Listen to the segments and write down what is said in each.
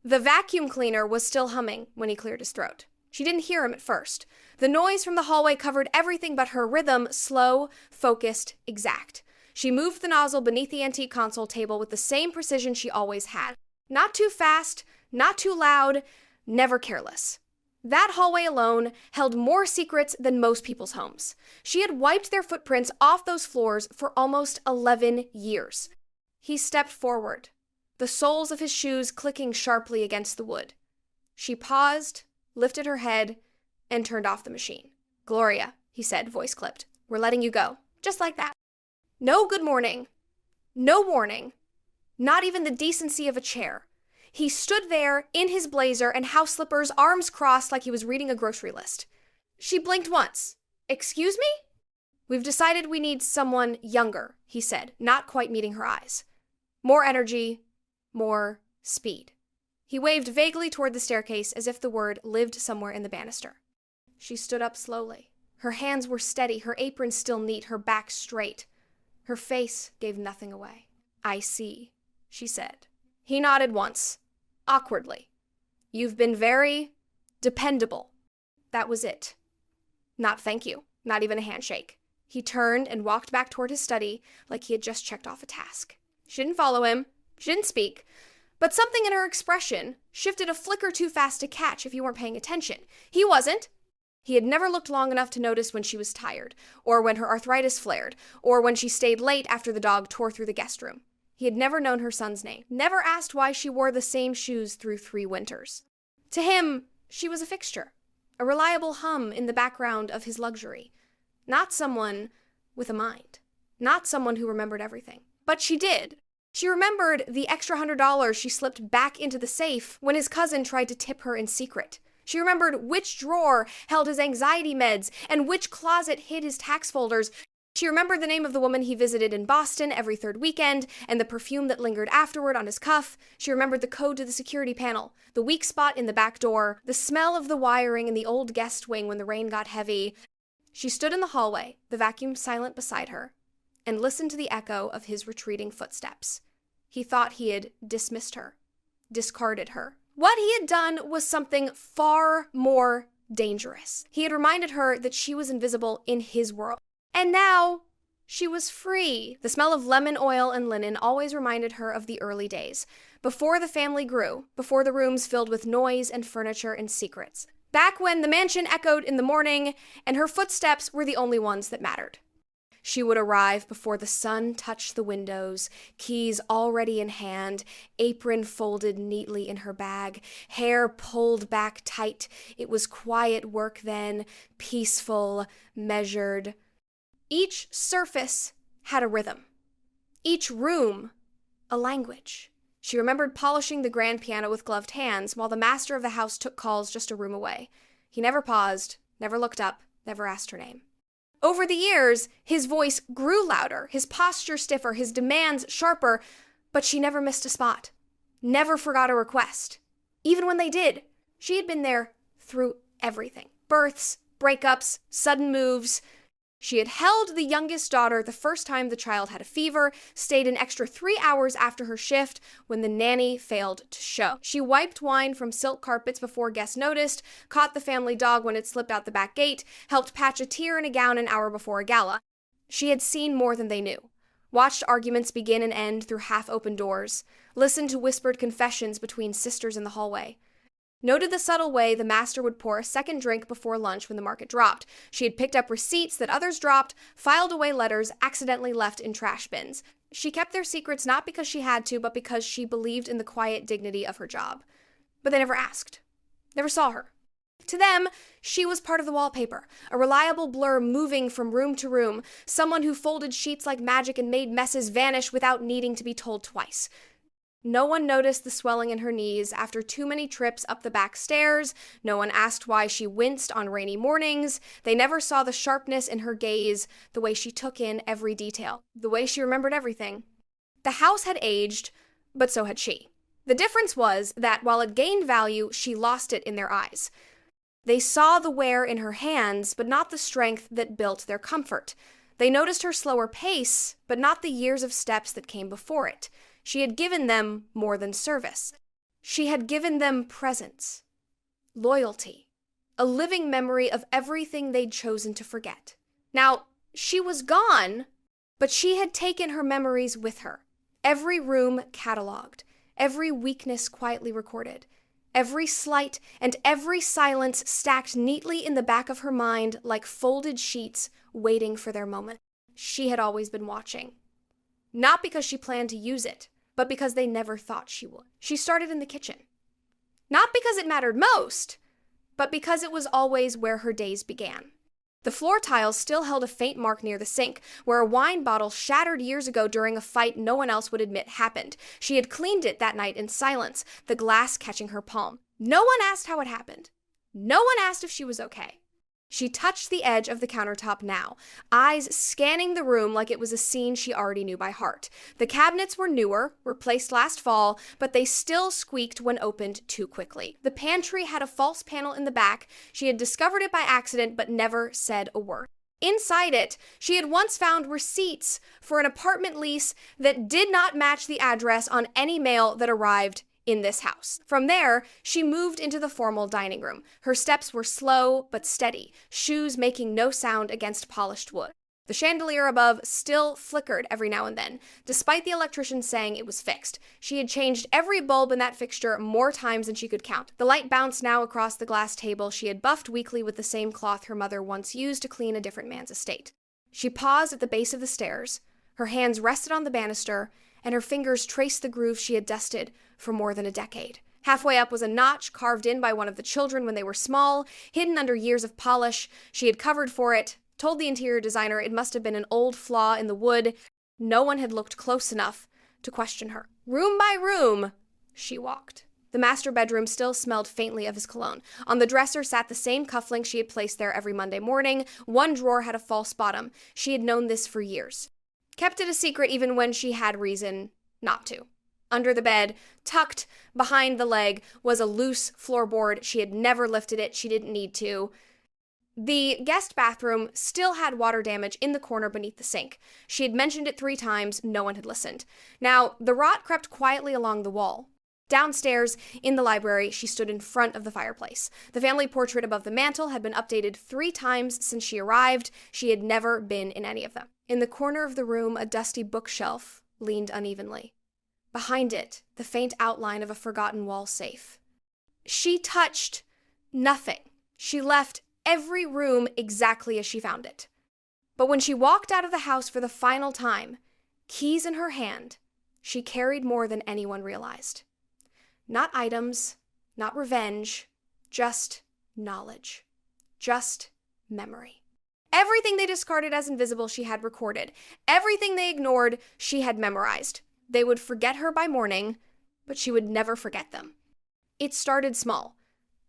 The vacuum cleaner was still humming when he cleared his throat. She didn't hear him at first. The noise from the hallway covered everything but her rhythm, slow, focused, exact. She moved the nozzle beneath the antique console table with the same precision she always had. Not too fast, not too loud, never careless. That hallway alone held more secrets than most people's homes. She had wiped their footprints off those floors for almost 11 years. He stepped forward, the soles of his shoes clicking sharply against the wood. She paused, lifted her head, and turned off the machine. "Gloria," he said, voice clipped, "we're letting you go." Just like that. No good morning. No warning. Not even the decency of a chair. He stood there in his blazer and house slippers, arms crossed like he was reading a grocery list. She blinked once. "Excuse me?" "We've decided we need someone younger," he said, not quite meeting her eyes. "More energy, more speed." He waved vaguely toward the staircase as if the word lived somewhere in the banister. She stood up slowly. Her hands were steady, her apron still neat, her back straight. Her face gave nothing away. "I see," she said. He nodded once, awkwardly. "You've been very dependable." That was it. Not thank you, not even a handshake. He turned and walked back toward his study like he had just checked off a task. She didn't follow him. She didn't speak. But something in her expression shifted a flicker too fast to catch if you weren't paying attention. He wasn't. He had never looked long enough to notice when she was tired, or when her arthritis flared, or when she stayed late after the dog tore through the guest room. He had never known her son's name, never asked why she wore the same shoes through 3 winters. To him, she was a fixture, a reliable hum in the background of his luxury. Not someone with a mind. Not someone who remembered everything. But she did. She remembered the extra $100 she slipped back into the safe when his cousin tried to tip her in secret. She remembered which drawer held his anxiety meds and which closet hid his tax folders. She remembered the name of the woman he visited in Boston every 3rd weekend and the perfume that lingered afterward on his cuff. She remembered the code to the security panel, the weak spot in the back door, the smell of the wiring in the old guest wing when the rain got heavy. She stood in the hallway, the vacuum silent beside her, and listened to the echo of his retreating footsteps. He thought he had dismissed her, discarded her. What he had done was something far more dangerous. He had reminded her that she was invisible in his world. And now, she was free. The smell of lemon oil and linen always reminded her of the early days, before the family grew, before the rooms filled with noise and furniture and secrets. Back when the mansion echoed in the morning, and her footsteps were the only ones that mattered. She would arrive before the sun touched the windows, keys already in hand, apron folded neatly in her bag, hair pulled back tight. It was quiet work then, peaceful, measured. Each surface had a rhythm. Each room, a language. She remembered polishing the grand piano with gloved hands while the master of the house took calls just a room away. He never paused, never looked up, never asked her name. Over the years, his voice grew louder, his posture stiffer, his demands sharper, but she never missed a spot, never forgot a request. Even when they did, she had been there through everything. Births, breakups, sudden moves. She had held the youngest daughter the first time the child had a fever, stayed an extra 3 hours after her shift when the nanny failed to show. She wiped wine from silk carpets before guests noticed, caught the family dog when it slipped out the back gate, helped patch a tear in a gown an hour before a gala. She had seen more than they knew, watched arguments begin and end through half-open doors, listened to whispered confessions between sisters in the hallway. Noted the subtle way the master would pour a second drink before lunch when the market dropped. She had picked up receipts that others dropped, filed away letters accidentally left in trash bins. She kept their secrets not because she had to, but because she believed in the quiet dignity of her job. But they never asked, never saw her. To them, she was part of the wallpaper, a reliable blur moving from room to room, someone who folded sheets like magic and made messes vanish without needing to be told twice. No one noticed the swelling in her knees after too many trips up the back stairs. No one asked why she winced on rainy mornings. They never saw the sharpness in her gaze, the way she took in every detail, the way she remembered everything. The house had aged, but so had she. The difference was that while it gained value, she lost it in their eyes. They saw the wear in her hands, but not the strength that built their comfort. They noticed her slower pace, but not the years of steps that came before it. She had given them more than service. She had given them presence, loyalty, a living memory of everything they'd chosen to forget. Now, she was gone, but she had taken her memories with her. Every room cataloged, every weakness quietly recorded, every slight and every silence stacked neatly in the back of her mind like folded sheets waiting for their moment. She had always been watching. Not because she planned to use it, but because they never thought she would. She started in the kitchen. Not because it mattered most, but because it was always where her days began. The floor tiles still held a faint mark near the sink, where a wine bottle shattered years ago during a fight no one else would admit happened. She had cleaned it that night in silence, the glass catching her palm. No one asked how it happened. No one asked if she was okay. She touched the edge of the countertop now, eyes scanning the room like it was a scene she already knew by heart. The cabinets were newer, replaced last fall, but they still squeaked when opened too quickly. The pantry had a false panel in the back. She had discovered it by accident, but never said a word. Inside it, she had once found receipts for an apartment lease that did not match the address on any mail that arrived in this house. From there, she moved into the formal dining room. Her steps were slow but steady, shoes making no sound against polished wood. The chandelier above still flickered every now and then, despite the electrician saying it was fixed. She had changed every bulb in that fixture more times than she could count. The light bounced now across the glass table she had buffed weekly with the same cloth her mother once used to clean a different man's estate. She paused at the base of the stairs. Her hands rested on the banister, and her fingers traced the groove she had dusted for more than a decade. Halfway up was a notch carved in by one of the children when they were small, hidden under years of polish. She had covered for it, told the interior designer it must have been an old flaw in the wood. No one had looked close enough to question her. Room by room, she walked. The master bedroom still smelled faintly of his cologne. On the dresser sat the same cufflinks she had placed there every Monday morning. One drawer had a false bottom. She had known this for years. Kept it a secret even when she had reason not to. Under the bed, tucked behind the leg, was a loose floorboard. She had never lifted it. She didn't need to. The guest bathroom still had water damage in the corner beneath the sink. She had mentioned it 3 times. No one had listened. Now, the rot crept quietly along the wall. Downstairs, in the library, she stood in front of the fireplace. The family portrait above the mantel had been updated 3 times since she arrived. She had never been in any of them. In the corner of the room, a dusty bookshelf leaned unevenly. Behind it, the faint outline of a forgotten wall safe. She touched nothing. She left every room exactly as she found it. But when she walked out of the house for the final time, keys in her hand, she carried more than anyone realized. Not items, not revenge, just knowledge, just memory. Everything they discarded as invisible she had recorded. Everything they ignored she had memorized. They would forget her by morning, but she would never forget them. It started small.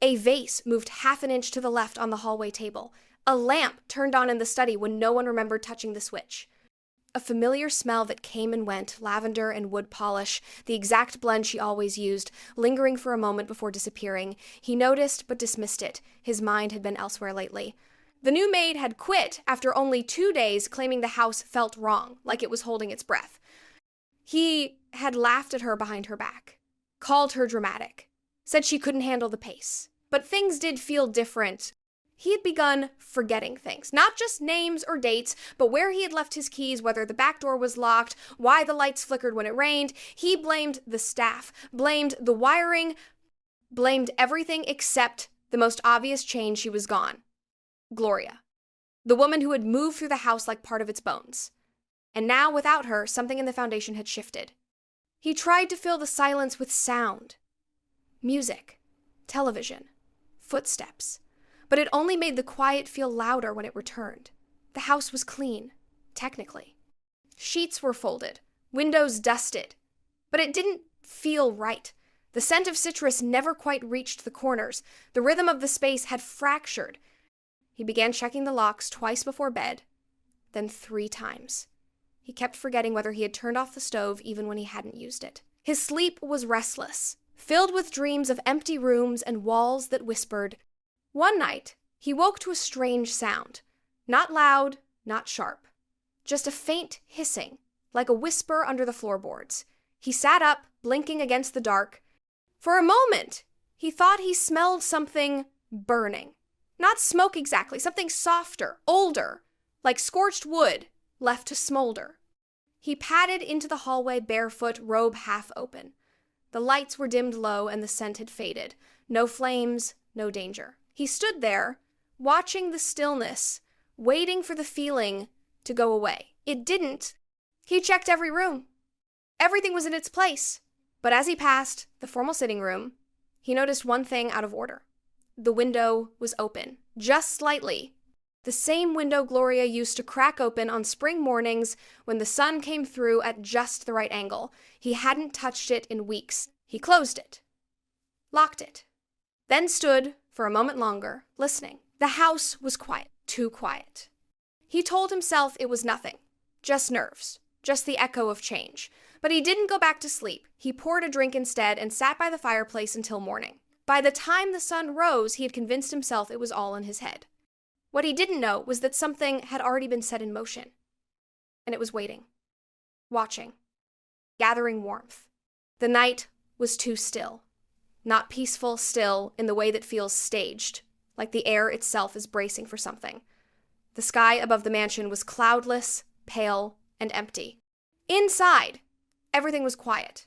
A vase moved half an inch to the left on the hallway table. A lamp turned on in the study when no one remembered touching the switch. A familiar smell that came and went, lavender and wood polish, the exact blend she always used, lingering for a moment before disappearing. He noticed but dismissed it. His mind had been elsewhere lately. The new maid had quit after only 2 days, claiming the house felt wrong, like it was holding its breath. He had laughed at her behind her back, called her dramatic, said she couldn't handle the pace. But things did feel different. He had begun forgetting things, not just names or dates, but where he had left his keys, whether the back door was locked, why the lights flickered when it rained. He blamed the staff, blamed the wiring, blamed everything except the most obvious change. She was gone. Gloria, the woman who had moved through the house like part of its bones. And now, without her, something in the foundation had shifted. He tried to fill the silence with sound. Music, television, footsteps. But it only made the quiet feel louder when it returned. The house was clean, technically. Sheets were folded, windows dusted. But it didn't feel right. The scent of citrus never quite reached the corners. The rhythm of the space had fractured. He began checking the locks twice before bed, then 3 times. He kept forgetting whether he had turned off the stove even when he hadn't used it. His sleep was restless, filled with dreams of empty rooms and walls that whispered. One night, he woke to a strange sound. Not loud, not sharp. Just a faint hissing, like a whisper under the floorboards. He sat up, blinking against the dark. For a moment, he thought he smelled something burning. Not smoke exactly, something softer, older, like scorched wood left to smolder. He padded into the hallway barefoot, robe half open. The lights were dimmed low and the scent had faded. No flames, no danger. He stood there, watching the stillness, waiting for the feeling to go away. It didn't. He checked every room. Everything was in its place. But as he passed the formal sitting room, he noticed one thing out of order. The window was open, just slightly. The same window Gloria used to crack open on spring mornings when the sun came through at just the right angle. He hadn't touched it in weeks. He closed it, locked it, then stood for a moment longer, listening. The house was quiet, too quiet. He told himself it was nothing, just nerves, just the echo of change. But he didn't go back to sleep. He poured a drink instead and sat by the fireplace until morning. By the time the sun rose, he had convinced himself it was all in his head. What he didn't know was that something had already been set in motion. And it was waiting, watching, gathering warmth. The night was too still. Not peaceful, still, in the way that feels staged, like the air itself is bracing for something. The sky above the mansion was cloudless, pale, and empty. Inside, everything was quiet.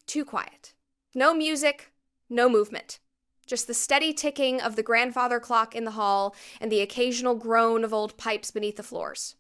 Too quiet. No music, no movement. Just the steady ticking of the grandfather clock in the hall and the occasional groan of old pipes beneath the floors.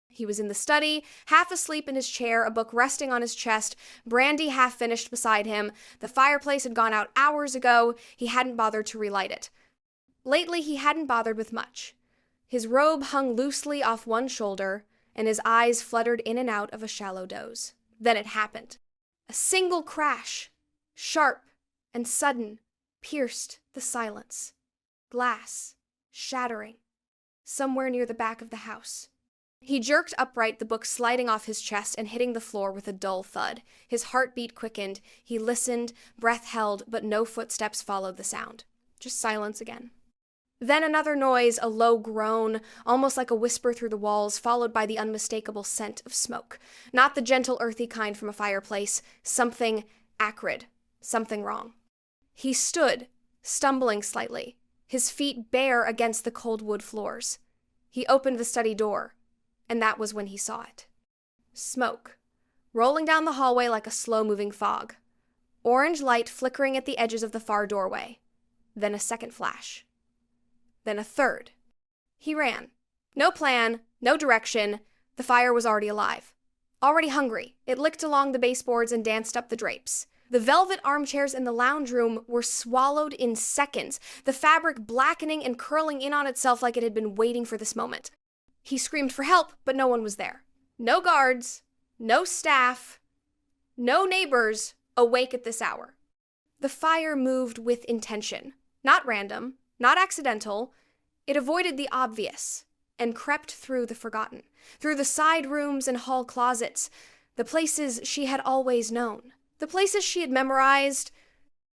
He was in the study, half asleep in his chair, a book resting on his chest, brandy half finished beside him. The fireplace had gone out hours ago. He hadn't bothered to relight it. Lately, he hadn't bothered with much. His robe hung loosely off one shoulder, and his eyes fluttered in and out of a shallow doze. Then it happened. A single crash, sharp and sudden, pierced the silence. Glass, shattering, somewhere near the back of the house. He jerked upright, the book sliding off his chest and hitting the floor with a dull thud. His heartbeat quickened. He listened, breath held, but no footsteps followed the sound. Just silence again. Then another noise, a low groan, almost like a whisper through the walls, followed by the unmistakable scent of smoke. Not the gentle, earthy kind from a fireplace. Something acrid. Something wrong. He stood, stumbling slightly, his feet bare against the cold wood floors. He opened the study door, and that was when he saw it. Smoke, rolling down the hallway like a slow-moving fog. Orange light flickering at the edges of the far doorway. Then a second flash. Then a third. He ran. No plan, no direction. The fire was already alive. Already hungry. It licked along the baseboards and danced up the drapes. The velvet armchairs in the lounge room were swallowed in seconds, the fabric blackening and curling in on itself like it had been waiting for this moment. He screamed for help, but no one was there. No guards, no staff, no neighbors awake at this hour. The fire moved with intention, not random, not accidental. It avoided the obvious and crept through the forgotten, through the side rooms and hall closets, the places she had always known. The places she had memorized,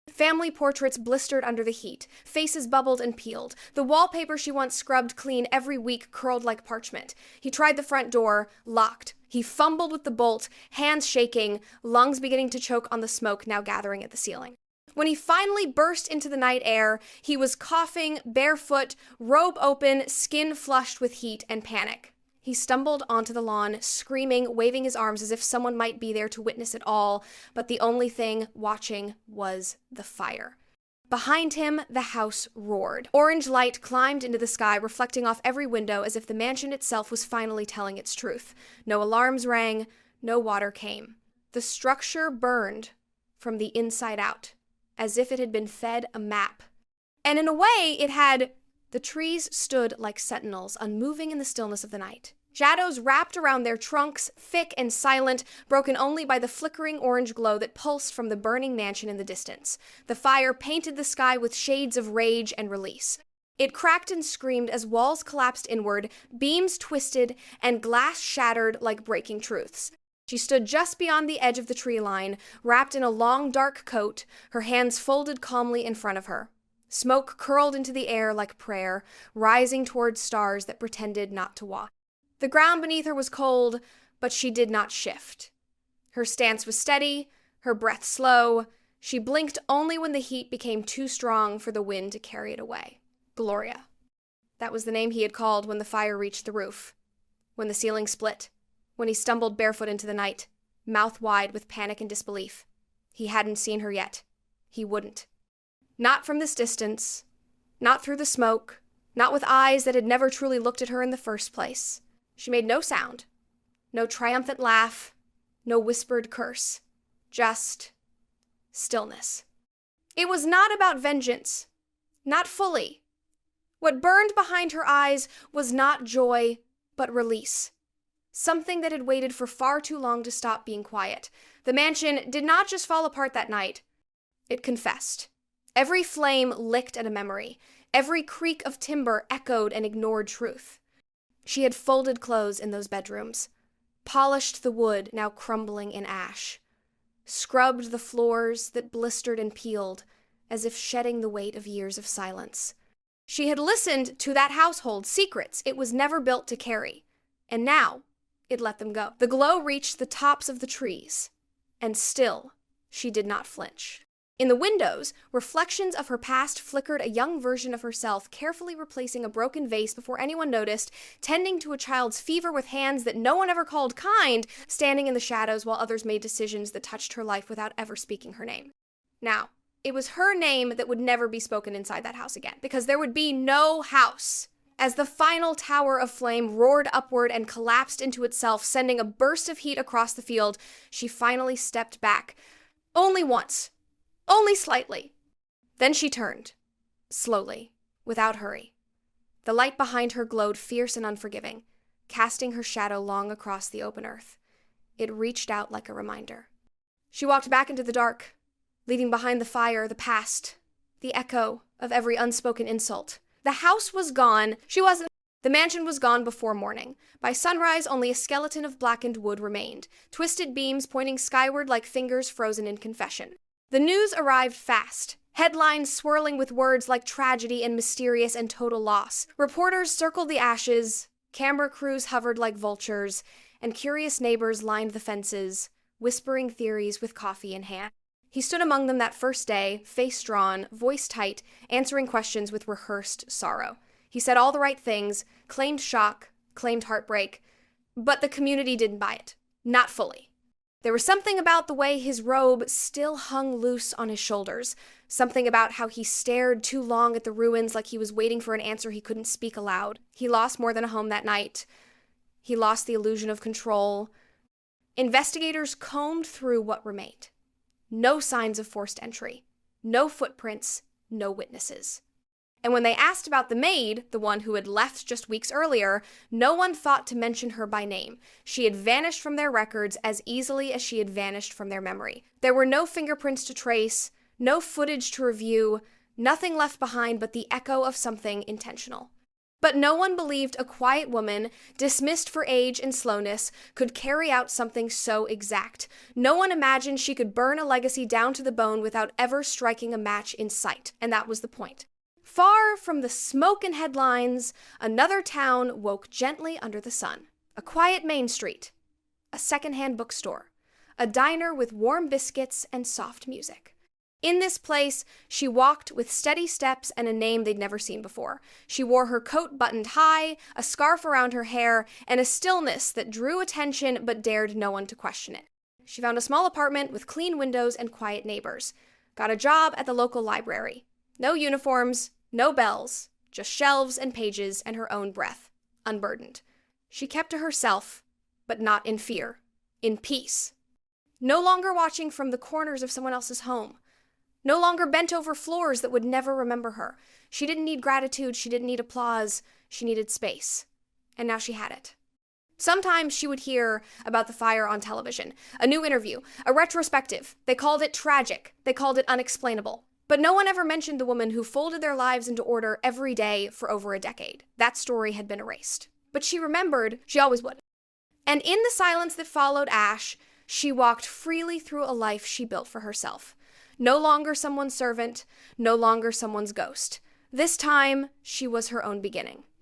family portraits blistered under the heat, faces bubbled and peeled, the wallpaper she once scrubbed clean every week curled like parchment. He tried the front door, locked. He fumbled with the bolt, hands shaking, lungs beginning to choke on the smoke now gathering at the ceiling. When he finally burst into the night air, he was coughing, barefoot, robe open, skin flushed with heat and panic. He stumbled onto the lawn, screaming, waving his arms as if someone might be there to witness it all, but the only thing watching was the fire. Behind him, the house roared. Orange light climbed into the sky, reflecting off every window as if the mansion itself was finally telling its truth. No alarms rang, no water came. The structure burned from the inside out, as if it had been fed a map. And in a way, it had. The trees stood like sentinels, unmoving in the stillness of the night. Shadows wrapped around their trunks, thick and silent, broken only by the flickering orange glow that pulsed from the burning mansion in the distance. The fire painted the sky with shades of rage and release. It cracked and screamed as walls collapsed inward, beams twisted, and glass shattered like breaking truths. She stood just beyond the edge of the tree line, wrapped in a long, dark coat, her hands folded calmly in front of her. Smoke curled into the air like prayer, rising towards stars that pretended not to walk. The ground beneath her was cold, but she did not shift. Her stance was steady, her breath slow. She blinked only when the heat became too strong for the wind to carry it away. Gloria. That was the name he had called when the fire reached the roof, when the ceiling split, when he stumbled barefoot into the night, mouth wide with panic and disbelief. He hadn't seen her yet. He wouldn't. Not from this distance, not through the smoke, not with eyes that had never truly looked at her in the first place. She made no sound, no triumphant laugh, no whispered curse, just stillness. It was not about vengeance, not fully. What burned behind her eyes was not joy, but release. Something that had waited for far too long to stop being quiet. The mansion did not just fall apart that night. It confessed. Every flame licked at a memory. Every creak of timber echoed an ignored truth. She had folded clothes in those bedrooms, polished the wood now crumbling in ash, scrubbed the floors that blistered and peeled as if shedding the weight of years of silence. She had listened to that household's secrets it was never built to carry, and now it let them go. The glow reached the tops of the trees, and still she did not flinch. In the windows, reflections of her past flickered a young version of herself, carefully replacing a broken vase before anyone noticed, tending to a child's fever with hands that no one ever called kind, standing in the shadows while others made decisions that touched her life without ever speaking her name. Now, it was her name that would never be spoken inside that house again, because there would be no house. As the final tower of flame roared upward and collapsed into itself, sending a burst of heat across the field, she finally stepped back. Only once. Only slightly. Then she turned, slowly, without hurry. The light behind her glowed fierce and unforgiving, casting her shadow long across the open earth. It reached out like a reminder. She walked back into the dark, leaving behind the fire, the past, the echo of every unspoken insult. The house was gone. The mansion was gone before morning. By sunrise, only a skeleton of blackened wood remained, twisted beams pointing skyward like fingers frozen in confession. The news arrived fast, headlines swirling with words like tragedy and mysterious and total loss. Reporters circled the ashes, camera crews hovered like vultures, and curious neighbors lined the fences, whispering theories with coffee in hand. He stood among them that first day, face drawn, voice tight, answering questions with rehearsed sorrow. He said all the right things, claimed shock, claimed heartbreak, but the community didn't buy it. Not fully. There was something about the way his robe still hung loose on his shoulders, something about how he stared too long at the ruins like he was waiting for an answer he couldn't speak aloud. He lost more than a home that night. He lost the illusion of control. Investigators combed through what remained. No signs of forced entry. No footprints. No witnesses. And when they asked about the maid, the one who had left just weeks earlier, no one thought to mention her by name. She had vanished from their records as easily as she had vanished from their memory. There were no fingerprints to trace, no footage to review, nothing left behind but the echo of something intentional. But no one believed a quiet woman, dismissed for age and slowness, could carry out something so exact. No one imagined she could burn a legacy down to the bone without ever striking a match in sight. And that was the point. Far from the smoke and headlines, another town woke gently under the sun. A quiet main street, a secondhand bookstore, a diner with warm biscuits and soft music. In this place, she walked with steady steps and a name they'd never seen before. She wore her coat buttoned high, a scarf around her hair, and a stillness that drew attention but dared no one to question it. She found a small apartment with clean windows and quiet neighbors. Got a job at the local library. No uniforms, no bells, just shelves and pages and her own breath, unburdened. She kept to herself, but not in fear, in peace. No longer watching from the corners of someone else's home. No longer bent over floors that would never remember her. She didn't need gratitude, she didn't need applause, she needed space. And now she had it. Sometimes she would hear about the fire on television, a new interview, a retrospective. They called it tragic, they called it unexplainable. But no one ever mentioned the woman who folded their lives into order every day for over a decade. That story had been erased. But she remembered, she always would. And in the silence that followed Ash, she walked freely through a life she built for herself. No longer someone's servant, no longer someone's ghost. This time, she was her own beginning.